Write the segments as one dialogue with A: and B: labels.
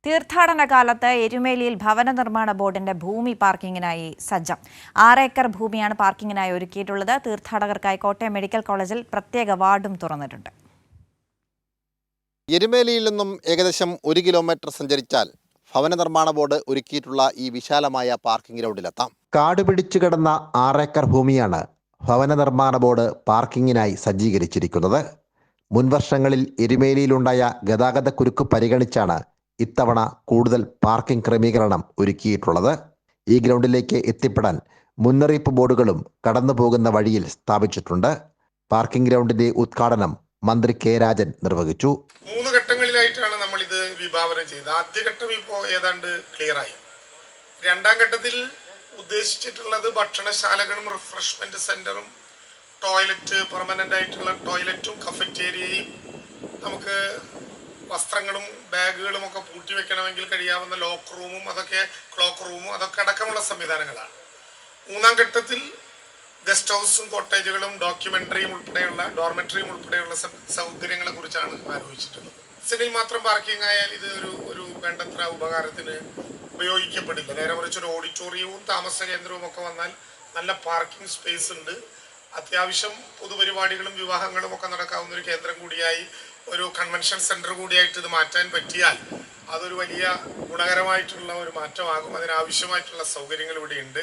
A: തീർത്ഥാടന കാലത്ത് എരുമേലിയിൽ ഭവന നിർമ്മാണ ബോർഡിന്റെ ഭൂമി പാർക്കിങ്ങിനായി സജ്ജം. 6 ഏക്കർ ഭൂമിയാണ് പാർക്കിങ്ങിനായി ഒരുക്കിയിട്ടുള്ളത്. തീർത്ഥാടകർക്കായി കോട്ടയം മെഡിക്കൽ കോളേജിൽ പ്രത്യേക വാർഡും തുറന്നിട്ടുണ്ട്.
B: എരുമേലിയിൽ നിന്നും ഏകദേശം 1 കിലോമീറ്റർ സഞ്ചരിച്ചാൽ ഭവന നിർമ്മാണ ബോർഡ് ഒരുക്കിയിട്ടുള്ള ഈ വിശാലമായ പാർക്കിംഗ് ഗ്രൗണ്ടിലെത്താം. കാട് പിടിച്ചു കിടന്ന 6 ഏക്കർ ഭൂമിയാണ് ഭവന നിർമ്മാണ ബോർഡ് പാർക്കിങ്ങിനായി സജ്ജീകരിച്ചിരിക്കുന്നത്. മുൻവർഷങ്ങളിൽ എരുമേലിയിലുണ്ടായ ഗതാഗതക്കുരുക്ക് പരിഗണിച്ചാണ് ഇത്തവണ കൂടുതൽ പാർക്കിംഗ് ക്രമീകരണം ഒരുക്കിയിട്ടുള്ളത്. ഈ ഗ്രൗണ്ടിലേക്ക് എത്തിപ്പെടാൻ മുന്നറിയിപ്പ് ബോർഡുകളും കടന്നു പോകുന്ന വഴിയിൽ സ്ഥാപിച്ചിട്ടുണ്ട്. പാർക്കിംഗ് ഗ്രൗണ്ടിന്റെ ഉദ്ഘാടനം മന്ത്രി കെ രാജൻ നിർവഹിച്ചു.
C: 3 ഘട്ടങ്ങളിലായിട്ടാണ് നമ്മൾ ഇത് വിഭാവനം ചെയ്തത്. ആദ്യഘട്ടം ഇപ്പോൾ ഏതാണ്ട് ക്ലിയറായി. 2ാം ഘട്ടത്തിൽ ഉദ്ദേശിച്ചിട്ടുള്ളത് ഭക്ഷണശാലകളും റിഫ്രഷ്മെന്റ് സെന്ററും ടോയ്ലറ്റ്, പെർമനന്റ് ആയിട്ടുള്ള ടോയ്ലറ്റും കഫറ്റേരിയയും നമുക്ക് വസ്ത്രങ്ങളും ബാഗുകളും ഒക്കെ പൂട്ടി വെക്കണമെങ്കിൽ കഴിയാവുന്ന ലോക്ക് റൂമും ക്ലോക്ക് റൂമും അതൊക്കെ അടക്കമുള്ള സംവിധാനങ്ങളാണ്. 3ാം ഘട്ടത്തിൽ ഗസ്റ്റ് ഹൗസും കോട്ടേജുകളും ഡോർമെട്രിയും ഉൾപ്പെടെയുള്ള സൗകര്യങ്ങളെ കുറിച്ചാണ് ആലോചിച്ചിട്ടുള്ളത്. സിനിൽ മാത്രം പാർക്കിംഗ് ആയാൽ ഇത് ഒരു വേണ്ടത്ര ഉപകാരത്തിന് ഉപയോഗിക്കപ്പെടില്ല. നേരെ മറിച്ച് ഒരു ഓഡിറ്റോറിയവും താമസ കേന്ദ്രവും ഒക്കെ വന്നാൽ നല്ല പാർക്കിംഗ് സ്പേസ് ഉണ്ട്. അത്യാവശ്യം പൊതുപരിപാടികളും വിവാഹങ്ങളും ഒക്കെ നടക്കാവുന്ന ഒരു കേന്ദ്രം കൂടിയായി, ഒരു കൺവെൻഷൻ സെന്റർ കൂടിയായിട്ട് ഇത് മാറ്റാൻ പറ്റിയാൽ അതൊരു വലിയ ഗുണകരമായിട്ടുള്ള ഒരു മാറ്റമാകും. അതിനാവശ്യമായിട്ടുള്ള സൗകര്യങ്ങൾ ഇവിടെയുണ്ട്.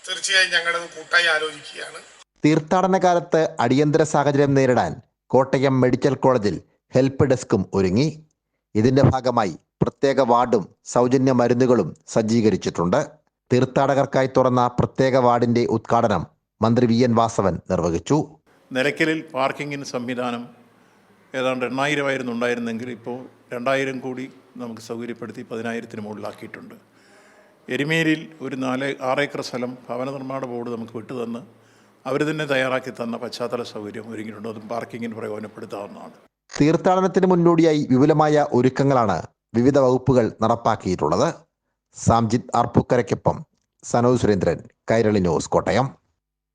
C: തീർച്ചയായും ഞങ്ങളത് കൂട്ടായി ആലോചിക്കുകയാണ്.
B: തീർത്ഥാടന കാലത്ത് അടിയന്തര സാഹചര്യം നേരിടാൻ കോട്ടയം മെഡിക്കൽ കോളേജിൽ ഹെൽപ്പ് ഡെസ്കും ഒരുങ്ങി. ഇതിന്റെ ഭാഗമായി പ്രത്യേക വാർഡും സൗജന്യ മരുന്നുകളും സജ്ജീകരിച്ചിട്ടുണ്ട്. തീർത്ഥാടകർക്കായി തുറന്ന പ്രത്യേക വാർഡിന്റെ ഉദ്ഘാടനം മന്ത്രി വി എൻ വാസവൻ നിർവഹിച്ചു.
D: നിലയ്ക്കലിൽ പാർക്കിങ്ങിന് സംവിധാനം ഏതാണ്ട് 8,000 ഉണ്ടായിരുന്നെങ്കിൽ ഇപ്പോൾ 2,000 കൂടി നമുക്ക് സൗകര്യപ്പെടുത്തി 10,000-ന് മുകളിലാക്കിയിട്ടുണ്ട്. എരുമേലിയിൽ ഒരു 6 ഏക്കർ സ്ഥലം ഭവന നിർമ്മാണ ബോർഡ് നമുക്ക് വിട്ടുതന്ന് അവർ തന്നെ തയ്യാറാക്കി തന്ന പശ്ചാത്തല സൗകര്യം ഒരുങ്ങിയിട്ടുണ്ട്. അതും പാർക്കിങ്ങിന് പ്രയോജനപ്പെടുത്താവുന്നതാണ്.
B: തീർത്ഥാടനത്തിന് മുന്നോടിയായി വിപുലമായ ഒരുക്കങ്ങളാണ് വിവിധ വകുപ്പുകൾ നടപ്പാക്കിയിട്ടുള്ളത്. സാംജിത് ആർപ്പൂക്കരയ്ക്കൊപ്പം സനോജ് സുരേന്ദ്രൻ, കൈരളി ന്യൂസ്, കോട്ടയം.